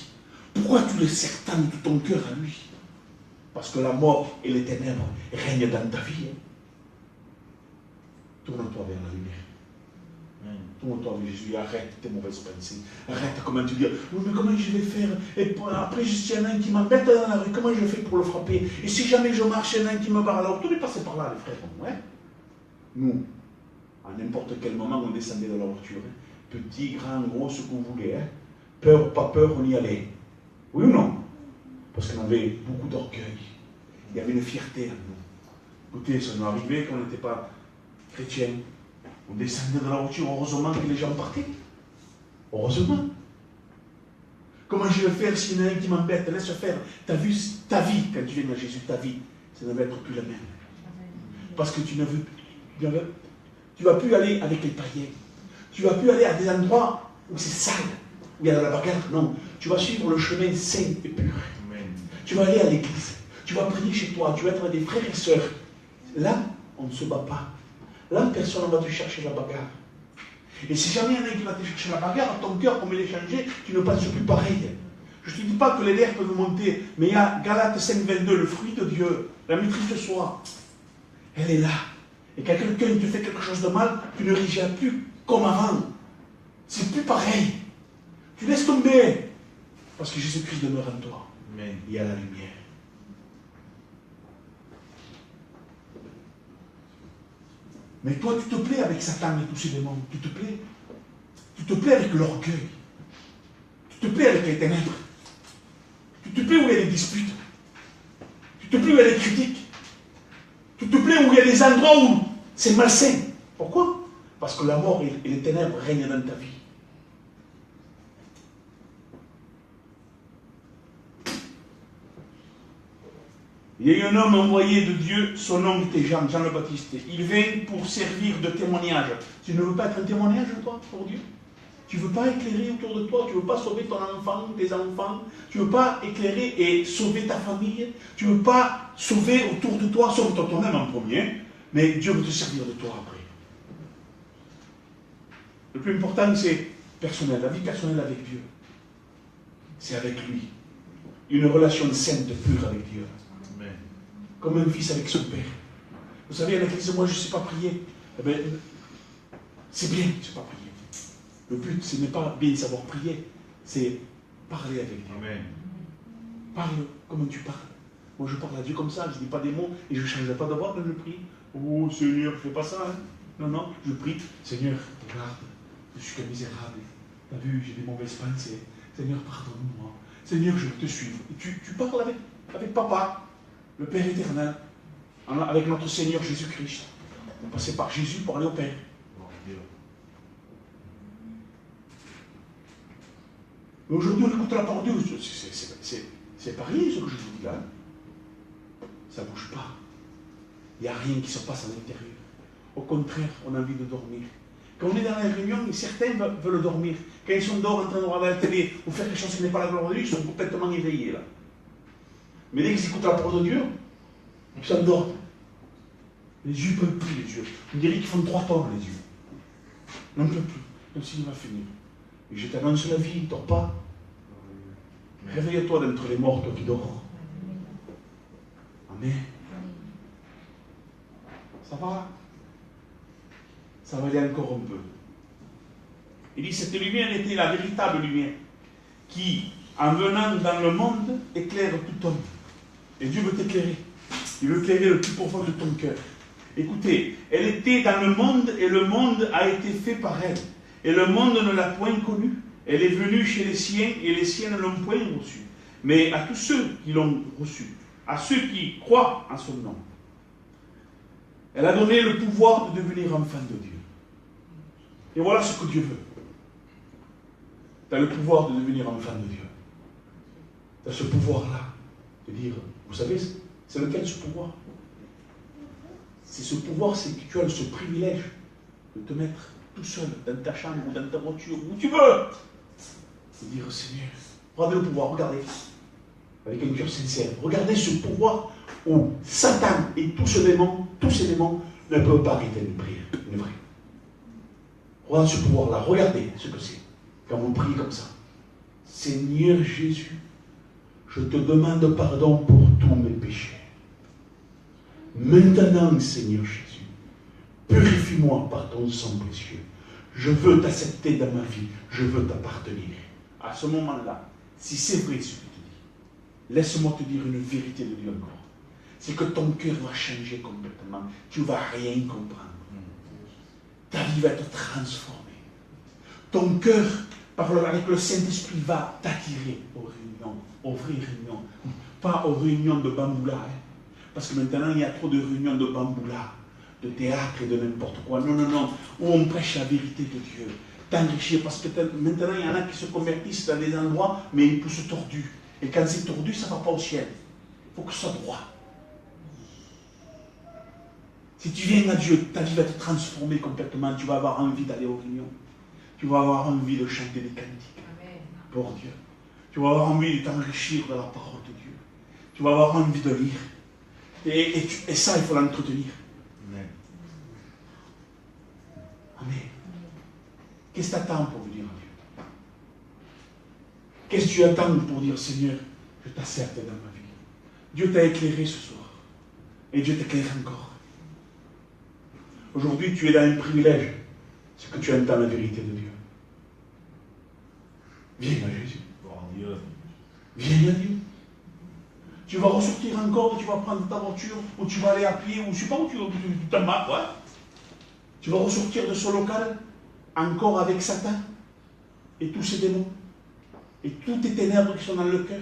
Pourquoi tu le sers tant de tout ton cœur à lui? Parce que la mort et les ténèbres règnent dans ta vie. Tourne-toi vers la lumière. Tourne-toi vers Jésus, arrête tes mauvaises pensées. Arrête comment tu dis, oui, mais comment je vais faire? Et après, s'il y en a un qui m'embête dans la rue, comment je fais pour le frapper? Et si jamais je marche, il y en a un qui me barre à la route, on est passé par là, les frères. Ouais. Nous, à n'importe quel moment, on descendait de la voiture. Petit, grand, gros, ce que vous voulez. Peur ou pas peur, on y allait. Oui ou non? Parce qu'on avait beaucoup d'orgueil. Il y avait une fierté en nous. Écoutez, ça nous arrivait quand on n'était pas chrétien. On descendait de la voiture, heureusement que les gens partaient. Heureusement. Comment je vais faire s'il y en a un qui m'embête? Laisse faire. Tu as vu ta vie, quand tu viens à Jésus, ta vie, ça ne va être plus la même. Parce que tu ne vas plus aller avec les païens. Tu ne vas plus aller à des endroits où c'est sale, où il y a de la bagarre. Non, tu vas suivre le chemin saint et pur. Amen. Tu vas aller à l'église. Tu vas prier chez toi. Tu vas être avec des frères et sœurs. Là, on ne se bat pas. Là, personne ne va te chercher la bagarre. Et si jamais il y en a qui va te chercher la bagarre, ton cœur, comme il est changé, tu ne penses plus pareil. Je ne te dis pas que les nerfs peuvent monter, mais il y a Galates 5,22, le fruit de Dieu, la maîtrise de soi. Elle est là. Et quand quelqu'un te fait quelque chose de mal, tu ne réagis plus comme avant. C'est plus pareil. Tu laisses tomber. Parce que Jésus-Christ demeure en toi. Mais il y a la lumière. Mais toi, tu te plais avec Satan et tous ses démons. Tu te plais. Tu te plais avec l'orgueil. Tu te plais avec les ténèbres. Tu te plais où il y a des disputes. Tu te plais où il y a des critiques. Tu te plais où il y a des endroits où c'est malsain. Pourquoi? Parce que la mort et les ténèbres règnent dans ta vie. Il y a eu un homme envoyé de Dieu, son nom était Jean le Baptiste. Il vint pour servir de témoignage. Tu ne veux pas être un témoignage, toi, pour Dieu? Tu ne veux pas éclairer autour de toi? Tu ne veux pas sauver ton enfant, tes enfants? Tu ne veux pas éclairer et sauver ta famille? Tu ne veux pas sauver autour de toi? Sauve-toi toi-même en premier, mais Dieu veut te servir de toi après. Le plus important, c'est personnel, la vie personnelle avec Dieu. C'est avec lui. Une relation sainte, pure avec Dieu. Amen. Comme un fils avec son père. Vous savez, à l'église, moi, je ne sais pas prier. Eh bien, c'est bien, je ne sais pas prier. Le but, ce n'est pas bien savoir prier, c'est parler avec Dieu. Amen. Parle comme tu parles. Moi, je parle à Dieu comme ça, je ne dis pas des mots et je ne change pas de voix quand je prie. Oh Seigneur, fais pas ça. Hein. Non, non, je prie. Seigneur, regarde, je suis qu'un misérable. Tu as vu, j'ai des mauvaises pensées. Seigneur, pardonne-moi. Seigneur, je veux te suivre. Et tu parles avec Papa, le Père éternel, avec notre Seigneur Jésus-Christ. On passait par Jésus pour aller au Père. Mais aujourd'hui, on écoute la parole de Dieu. C'est pareil, ce que je vous dis là. Ça ne bouge pas. Il n'y a rien qui se passe à l'intérieur. Au contraire, on a envie de dormir. Quand on est dans la réunion, certains veulent dormir. Quand ils sont dehors en train de regarder la télé ou faire quelque chose qui n'est pas la gloire de Dieu, ils sont complètement éveillés là. Mais dès qu'ils écoutent la parole de Dieu, ils s'endorment. Les yeux ne peuvent plus, les yeux. On dirait qu'ils font 3 tonnes, les yeux. On ne peut plus. Comme s'il va finir. Et je t'annonce la vie, ne dors pas. Réveille-toi d'entre les morts, toi qui dors. Amen. Ça va? Ça va aller encore un peu. Il dit, cette lumière était la véritable lumière qui, en venant dans le monde, éclaire tout homme. Et Dieu veut t'éclairer. Il veut éclairer le plus profond de ton cœur. Écoutez, elle était dans le monde et le monde a été fait par elle. Et le monde ne l'a point connue. Elle est venue chez les siens et les siens ne l'ont point reçue. Mais à tous ceux qui l'ont reçue, à ceux qui croient en son nom, elle a donné le pouvoir de devenir enfant de Dieu. Et voilà ce que Dieu veut. Tu as le pouvoir de devenir enfant de Dieu. Tu as ce pouvoir-là. De dire, vous savez, c'est lequel ce pouvoir? C'est ce pouvoir, c'est que tu as ce privilège de te mettre tout seul dans ta chambre ou dans ta voiture, où tu veux. De dire, Seigneur, regardez le pouvoir, regardez. Avec un cœur sincère. Regardez ce pouvoir où Satan et tous ces démons ne peuvent pas arrêter une prière, une vraie. Voilà ce pouvoir-là. Regardez ce que c'est. Quand vous priez comme ça. Seigneur Jésus, je te demande pardon pour tous mes péchés. Maintenant, Seigneur Jésus, purifie-moi par ton sang précieux. Je veux t'accepter dans ma vie. Je veux t'appartenir. À ce moment-là, si c'est vrai ce que tu dis, laisse-moi te dire une vérité de Dieu encore. C'est que ton cœur va changer complètement. Tu ne vas rien comprendre. Ta vie va être transformée. Ton cœur, avec le Saint-Esprit, va t'attirer aux réunions, aux vraies réunions. Pas aux réunions de bamboula. Parce que maintenant, il y a trop de réunions de bamboula, de théâtre et de n'importe quoi. Non, non, non. Où on prêche la vérité de Dieu. T'enrichir. Parce que maintenant, il y en a qui se convertissent dans des endroits, mais ils poussent tordus. Et quand c'est tordu, ça ne va pas au ciel. Il faut que ce soit droit. Si tu viens à Dieu, ta vie va te transformer complètement. Tu vas avoir envie d'aller aux réunions. Tu vas avoir envie de chanter des cantiques. Amen. Pour Dieu. Tu vas avoir envie de t'enrichir de la parole de Dieu. Tu vas avoir envie de lire. Et ça, il faut l'entretenir. Amen. Amen. Qu'est-ce que tu attends pour venir à Dieu? Qu'est-ce que tu attends pour dire, Seigneur, je t'accepte dans ma vie? Dieu t'a éclairé ce soir. Et Dieu t'éclaire encore. Aujourd'hui, tu es dans un privilège. C'est que tu entends la vérité de Dieu. Viens à Jésus. Viens à Dieu. Tu vas ressortir encore, tu vas prendre ta voiture, ou tu vas aller à pied, ou je ne sais pas où tu t'en vas, ouais. Tu vas ressortir de ce local, encore avec Satan, et tous ses démons, et toutes tes ténèbres qui sont dans le cœur.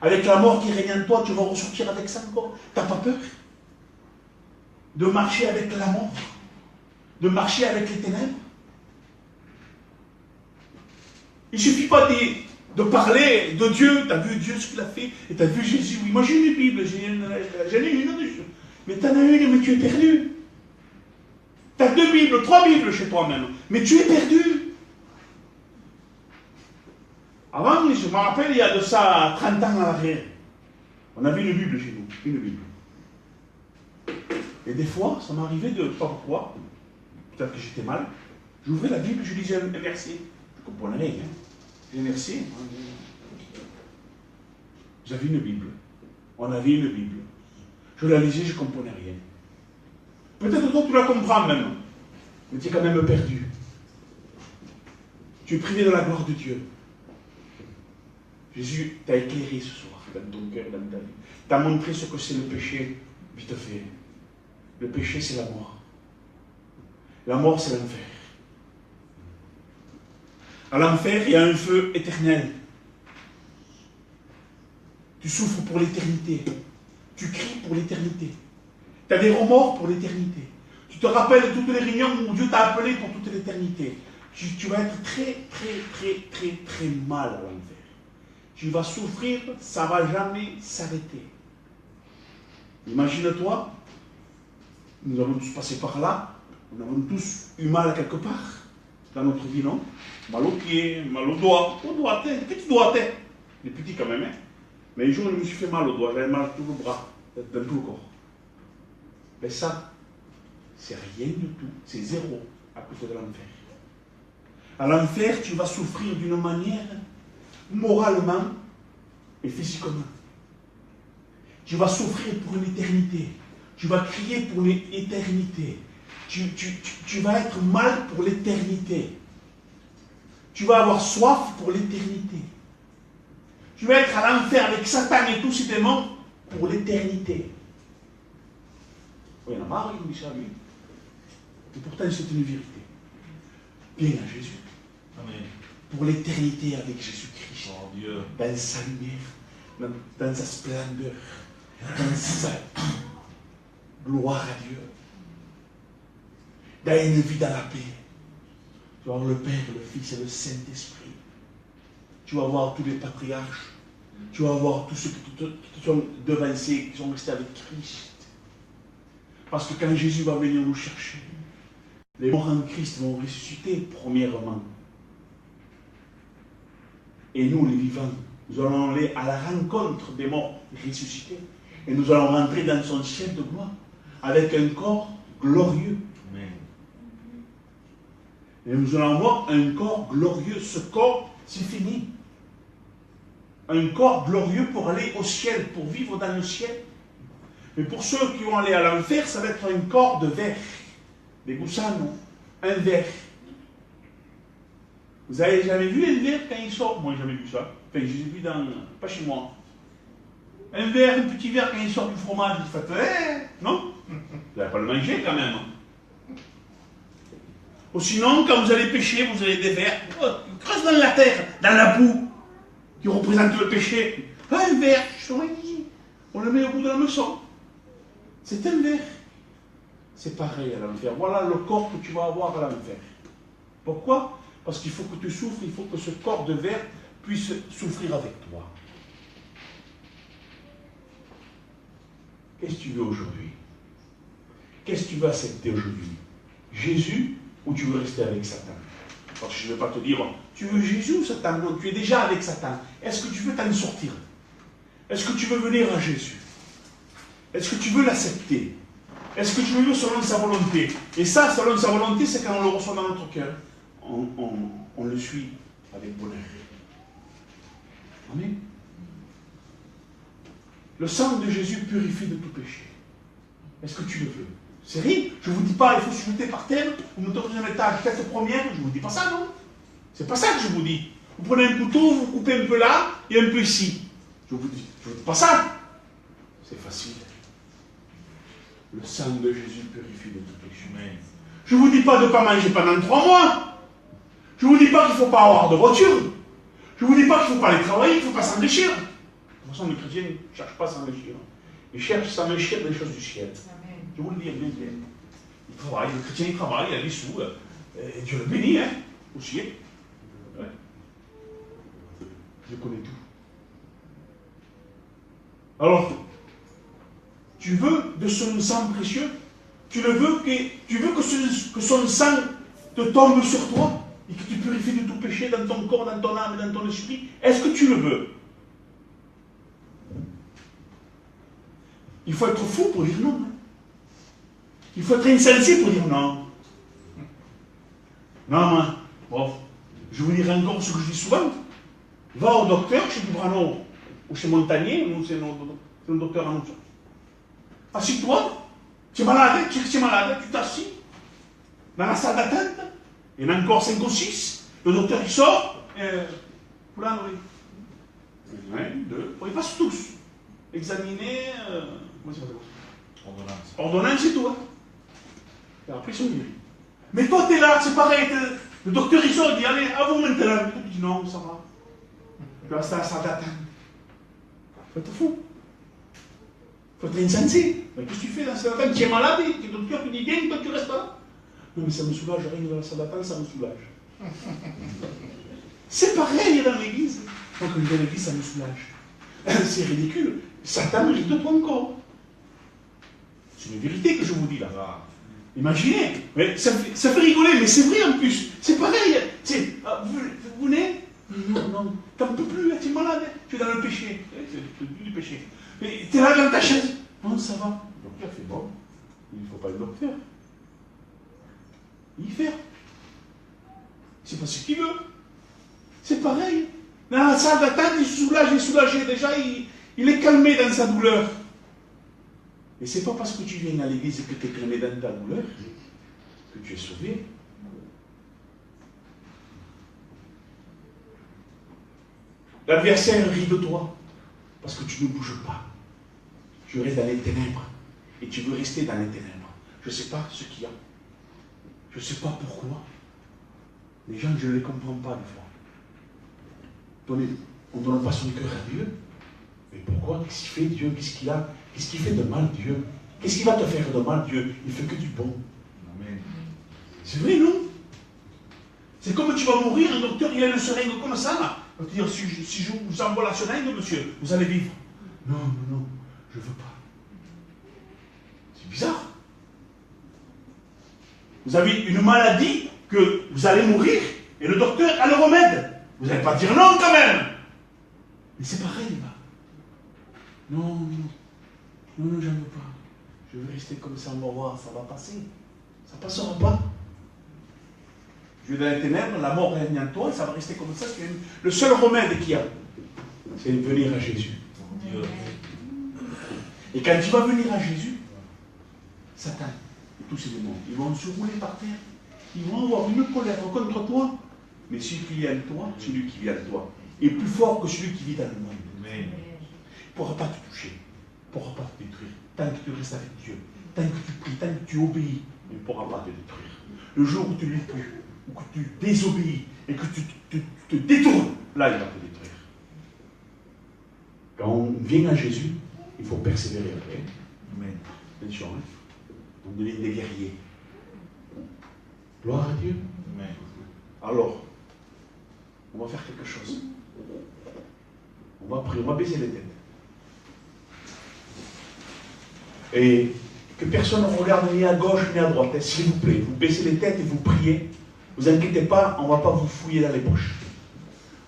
Avec la mort qui règne en toi, tu vas ressortir avec ça encore. Tu n'as pas peur de marcher avec la mort, de marcher avec les ténèbres? Il ne suffit pas de parler de Dieu. Tu as vu Dieu ce qu'il a fait, et tu as vu Jésus. Oui, moi j'ai une Bible, j'en ai une, mais tu en as une, mais tu es perdu. Tu as 2 Bibles, 3 Bibles chez toi même, mais tu es perdu. Avant, je me rappelle, il y a de ça 30 ans à l'arrière, on avait une Bible chez nous, une Bible. Et des fois, ça m'arrivait de, pas pourquoi, peut-être que j'étais mal, j'ouvrais la Bible, je lisais un verset. Je ne comprenais rien. Un verset. J'avais une Bible. On avait une Bible. Je la lisais, je ne comprenais rien. Peut-être toi, tu la comprends même. Mais tu es quand même perdu. Tu es privé de la gloire de Dieu. Jésus t'a éclairé ce soir dans ton cœur, dans ta vie. T'a montré ce que c'est le péché, vite fait. Le péché, c'est la mort. La mort, c'est l'enfer. À l'enfer, il y a un feu éternel. Tu souffres pour l'éternité. Tu cries pour l'éternité. Tu as des remords pour l'éternité. Tu te rappelles de toutes les réunions où Dieu t'a appelé pour toute l'éternité. Tu vas être très, très, très, très, très mal à l'enfer. Tu vas souffrir, ça ne va jamais s'arrêter. Imagine-toi, nous avons tous passé par là, nous avons tous eu mal à quelque part dans notre vie, non? Mal aux pieds, mal aux doigts, petit doigt, des petits quand même, hein? Mais un jour, je me suis fait mal aux doigts, j'avais mal à tout le bras, dans tout le corps. Mais ça, c'est rien du tout, c'est zéro à côté de l'enfer. À l'enfer, tu vas souffrir d'une manière moralement et physiquement. Tu vas souffrir pour une éternité. Tu vas crier pour l'éternité. Tu vas être mal pour l'éternité. Tu vas avoir soif pour l'éternité. Tu vas être à l'enfer avec Satan et tous ses démons pour l'éternité. Il y en a marre, il dit ça, lui. Et pourtant, c'est une vérité. Viens à Jésus. Amen. Pour l'éternité avec Jésus-Christ. Oh, Dieu. Dans sa lumière, dans sa splendeur, dans sa gloire à Dieu. Dans une vie dans la paix. Tu vas voir le Père, le Fils et le Saint-Esprit. Tu vas voir tous les patriarches. Tu vas voir tous ceux qui sont devancés, qui sont restés avec Christ. Parce que quand Jésus va venir nous chercher, les morts en Christ vont ressusciter premièrement. Et nous, les vivants, nous allons aller à la rencontre des morts ressuscités. Et nous allons rentrer dans son ciel de gloire avec un corps glorieux. Amen. Et nous allons avoir un corps glorieux. Ce corps, c'est fini. Un corps glorieux pour aller au ciel, pour vivre dans le ciel. Mais pour ceux qui vont aller à l'enfer, ça va être un corps de verre. Des goussans, un verre. Vous avez jamais vu un verre quand il sort? Moi, j'ai jamais vu ça. Enfin, je les ai vus pas chez moi. Un verre, un petit verre quand il sort du fromage, vous faites, non? Vous n'allez pas le manger quand même. Ou sinon, quand vous allez pêcher, vous avez des vers, creuse dans la terre, dans la boue, qui représente le péché. Un verre, on le met au bout de la meçon. C'est un verre. C'est pareil à l'enfer. Voilà le corps que tu vas avoir à l'enfer. Pourquoi? Parce qu'il faut que tu souffres, il faut que ce corps de verre puisse souffrir avec toi. Qu'est-ce que tu veux aujourd'hui? Qu'est-ce que tu veux accepter aujourd'hui? Jésus ou tu veux rester avec Satan? Parce que je ne vais pas te dire, tu veux Jésus ou Satan? Non, tu es déjà avec Satan. Est-ce que tu veux t'en sortir? Est-ce que tu veux venir à Jésus? Est-ce que tu veux l'accepter? Est-ce que tu veux selon sa volonté? Et ça, selon sa volonté, c'est quand on le reçoit dans notre cœur. On le suit avec bonheur. Amen. Le sang de Jésus purifie de tout péché. Est-ce que tu le veux? C'est rien. Je ne vous dis pas, il faut se jeter par terre, vous mettez au deuxième étage, tête première, je ne vous dis pas ça, non? C'est pas ça que je vous dis. Vous prenez un couteau, vous coupez un peu là et un peu ici. Je vous dis pas ça. C'est facile. Le sang de Jésus purifie de tout péché. Je ne vous dis pas de ne pas manger pendant 3 mois. Je ne vous dis pas qu'il ne faut pas avoir de voiture. Je ne vous dis pas qu'il ne faut pas aller travailler, qu'il ne faut pas s'enrichir. De toute façon, les chrétiens ne cherchent pas à s'enrichir. Ils cherchent à s'enrichir des choses du ciel. Je vous le dis bien. Ils travaillent, les chrétiens ils travaillent, il y a des sous. Et Dieu le bénit, hein, aussi. Ouais. Je connais tout. Alors, tu veux de son sang précieux? Tu veux que son sang te tombe sur toi et que tu purifies de tout péché dans ton corps, dans ton âme et dans ton esprit? Est-ce que tu le veux? Il faut être fou pour dire non. Il faut être insensé pour dire non. Non, moi, bon, je vous dirai encore ce que je dis souvent. Va au docteur, chez Dubrano ou chez Montagnier, nous c'est le docteur à nous. Assis-toi, tu es malade, tu t'assis dans la salle d'attente, il y en a encore 5 ou 6, le docteur il sort, voilà, oui. 1, 2, ils passent tous. Examiner, comment ça s'appelle? Ordonnance et tout. Hein. Et après, ils sont guéris. Mais toi, tu es là, c'est pareil. Le docteur, il sort, il dit, allez, à vous maintenant. Tu dis, non, ça va. Tu restes à la salle d'attente. Faut être fou. Faut être insensé. Mais qu'est-ce que tu fais dans la salle d'attente? Tu es malade, le docteur te dit, viens, toi, tu restes là. Non, mais ça me soulage, j'arrive dans la salle d'attente, ça me soulage. C'est pareil dans l'église. Quand je viens à l'église, ça me soulage. C'est ridicule. Satan rit de toi encore. C'est une vérité que je vous dis là. Imaginez, mais ça fait rigoler, mais c'est vrai en plus. C'est pareil. Vous venez? Non, t'en peux plus, tu es malade, tu es dans le péché. C'est du péché. Mais tu es là dans ta chaise. Non, ça va. Le docteur fait bon. Il ne faut pas le docteur. Il fait. C'est pas ce qu'il veut. C'est pareil. Dans la salle d'attente, il est soulagé. Déjà, il est calmé dans sa douleur. Et c'est pas parce que tu viens à l'église et que tu es calmé dans ta douleur que tu es sauvé. L'adversaire rit de toi parce que tu ne bouges pas. Tu restes dans les ténèbres et tu veux rester dans les ténèbres. Je ne sais pas ce qu'il y a. Je ne sais pas pourquoi. Les gens, je ne les comprends pas des fois. On ne donne pas son cœur à Dieu. Mais pourquoi? Qu'est-ce qu'il fait Dieu? Qu'est-ce qu'il a? Qu'est-ce qu'il fait de mal Dieu? Qu'est-ce qu'il va te faire de mal Dieu? Il ne fait que du bon. Amen. C'est vrai, non? C'est comme tu vas mourir, un docteur il a une seringue comme ça là. Il va te dire, si je vous envoie la seringue, monsieur, vous allez vivre. Non, je ne veux pas. C'est bizarre. Vous avez une maladie que vous allez mourir et le docteur a le remède. Vous n'allez pas dire non quand même. Mais c'est pareil là. Non, je ne veux pas. Je veux rester comme ça, on va voir, ça va passer. Ça ne passera pas. Tu es dans les ténèbres, la mort règne en toi, et ça va rester comme ça. Le seul remède qu'il y a, c'est de venir à Jésus. Et quand tu vas venir à Jésus, Satan et tous ces démons, ils vont se rouler par terre. Ils vont avoir une colère contre toi. Mais celui qui vit en toi, celui qui vit en toi, est plus fort que celui qui vit dans le monde. Il ne pourra pas te toucher. Il ne pourra pas te détruire. Tant que tu restes avec Dieu, tant que tu pries, tant que tu obéis, il ne pourra pas te détruire. Le jour où tu ne lui plus, ou que tu désobéis, et que tu te détournes, là il va te détruire. Quand on vient à Jésus, il faut persévérer après. Attention, hein? On devient des guerriers. Gloire à Dieu. Amen. Alors, on va faire quelque chose. On va prier, on va baisser les têtes. Et que personne ne regarde ni à gauche ni à droite. S'il vous plaît, vous baissez les têtes et vous priez. Ne vous inquiétez pas, on ne va pas vous fouiller dans les poches.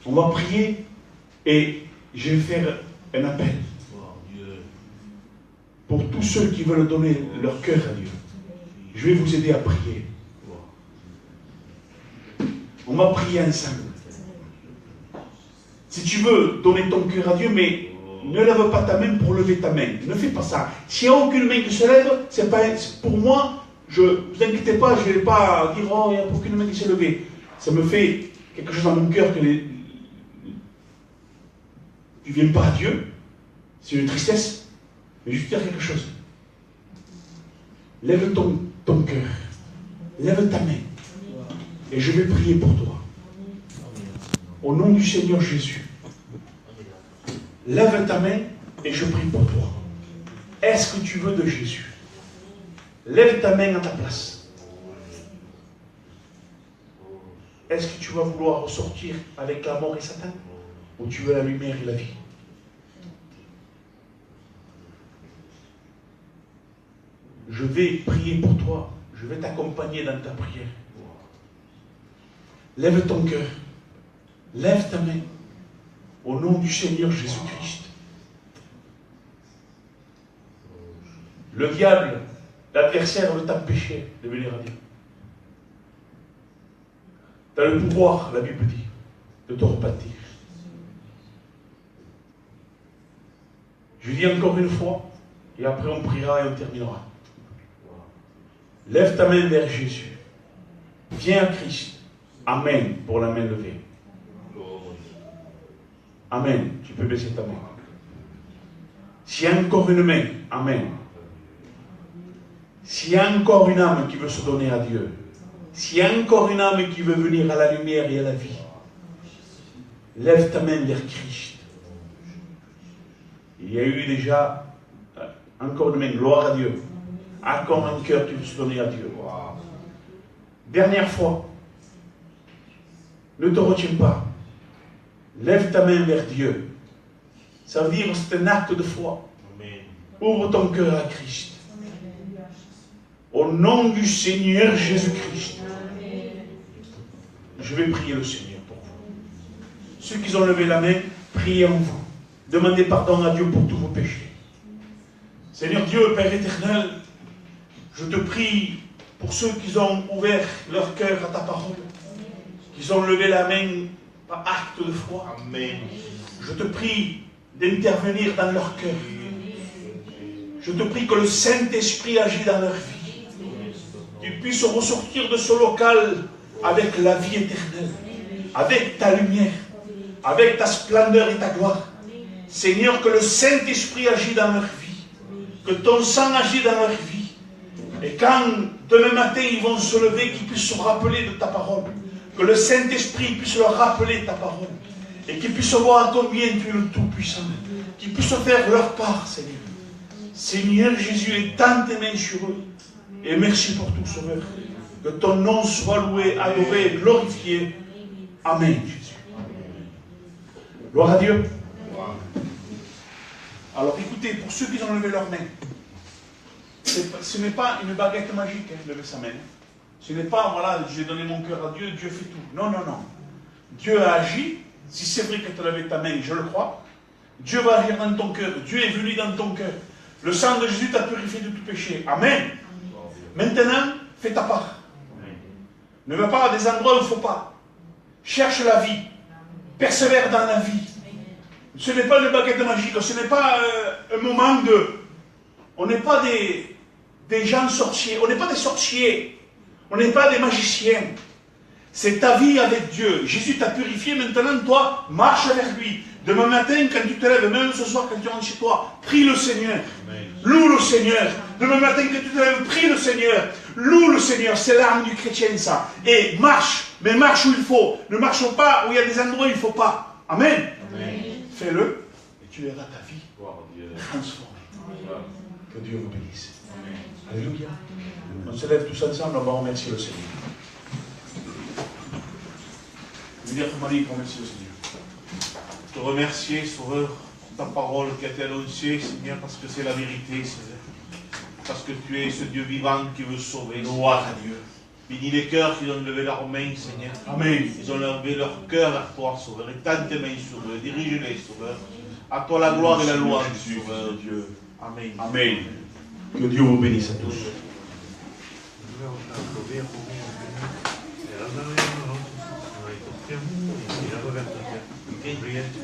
On va prier et je vais faire un appel. Pour tous ceux qui veulent donner leur cœur à Dieu. Je vais vous aider à prier. On va prier ensemble. Si tu veux donner ton cœur à Dieu, mais ne lève pas ta main pour lever ta main. Ne fais pas ça. S'il n'y a aucune main qui se lève, c'est pas pour moi, ne vous inquiétez pas, je ne vais pas dire oh, il n'y a aucune main qui s'est levée. Ça me fait quelque chose dans mon cœur que tu ne viens pas à Dieu. C'est une tristesse. Mais je vais te dire quelque chose. Lève ton cœur. Lève ta main. Et je vais prier pour toi. Au nom du Seigneur Jésus. Lève ta main et je prie pour toi. Est-ce que tu veux de Jésus? Lève ta main à ta place. Est-ce que tu vas vouloir ressortir avec la mort et Satan? Ou tu veux la lumière et la vie? Je vais prier pour toi. Je vais t'accompagner dans ta prière. Lève ton cœur. Lève ta main. Au nom du Seigneur Jésus-Christ. Le diable, l'adversaire veut t'empêcher de venir à Dieu. Tu as le pouvoir, la Bible dit, de te repentir. Je dis encore une fois, et après on priera et on terminera. Lève ta main vers Jésus. Viens à Christ. Amen pour la main levée. Amen. Tu peux baisser ta main. S'il y a encore une main, amen. S'il y a encore une âme qui veut se donner à Dieu, s'il y a encore une âme qui veut venir à la lumière et à la vie, lève ta main vers Christ. Il y a eu déjà encore une main, gloire à Dieu. Encore un cœur qui veut se donner à Dieu. Dernière fois, ne te retiens pas. Lève ta main vers Dieu. Ça veut dire que c'est un acte de foi. Ouvre ton cœur à Christ. Au nom du Seigneur Jésus-Christ. Je vais prier le Seigneur pour vous. Ceux qui ont levé la main, priez en vous. Demandez pardon à Dieu pour tous vos péchés. Seigneur Dieu, Père éternel, je te prie pour ceux qui ont ouvert leur cœur à ta parole, qui ont levé la main par acte de foi. Amen. Je te prie d'intervenir dans leur cœur. Je te prie que le Saint-Esprit agisse dans leur vie. Qu'ils puissent ressortir de ce local avec la vie éternelle, avec ta lumière, avec ta splendeur et ta gloire. Seigneur, que le Saint-Esprit agisse dans leur vie, que ton sang agisse dans leur vie. Et quand demain matin ils vont se lever, qu'ils puissent se rappeler de ta parole. Que le Saint-Esprit puisse leur rappeler ta parole. Et qu'ils puissent voir combien tu es le Tout-Puissant. Qu'ils puissent faire leur part, Seigneur. Seigneur Jésus, étends tes mains sur eux. Et merci pour tout, Sauveur. Que ton nom soit loué, adoré, glorifié. Amen, Jésus. Gloire à Dieu. Alors écoutez, pour ceux qui ont levé leurs mains, ce n'est pas une baguette magique, hein, lever sa main. Ce n'est pas, voilà, j'ai donné mon cœur à Dieu, Dieu fait tout. Non, non, non. Dieu a agi. Si c'est vrai que tu as levé ta main, je le crois. Dieu va agir dans ton cœur. Dieu est venu dans ton cœur. Le sang de Jésus t'a purifié de tout péché. Amen. Maintenant, fais ta part. Ne va pas à des endroits où il ne faut pas. Cherche la vie. Persévère dans la vie. Ce n'est pas une baguette magique, ce n'est pas un moment de... On n'est pas des gens sorciers, on n'est pas des sorciers, on n'est pas des magiciens. C'est ta vie avec Dieu. Jésus t'a purifié, maintenant toi, marche avec lui. Demain matin, quand tu te lèves, même ce soir quand tu rentres chez toi, prie le Seigneur. Loue le Seigneur. Demain matin, quand tu te lèves, prie le Seigneur. Loue le Seigneur. C'est l'arme du chrétien, ça. Et marche, mais marche où il faut. Ne marche pas où il y a des endroits où il ne faut pas. Amen. Amen. Fais-le et tu verras ta vie Gloire à Dieu. transformée. Voilà. Que Dieu vous bénisse. Amen. Alléluia. On se lève tous ensemble, on va remercier le Seigneur. Je veux dire, Marie, pour remercier le Seigneur. Te remercier, Sauveur, ta parole qui a été annoncée, Seigneur, parce que c'est la vérité, Seigneur. Parce que tu es ce Dieu vivant qui veut sauver. Gloire à Dieu. Bénis les cœurs qui ont levé leurs mains, Seigneur. Amen. Ils ont levé leur cœur vers toi, Sauveur. Et tends tes mains sur eux. Dirige-les, Sauveur. À toi la gloire et la louange, Sauveur. Dieu. Amen. Amen. Que Dieu vous bénisse à tous. Era da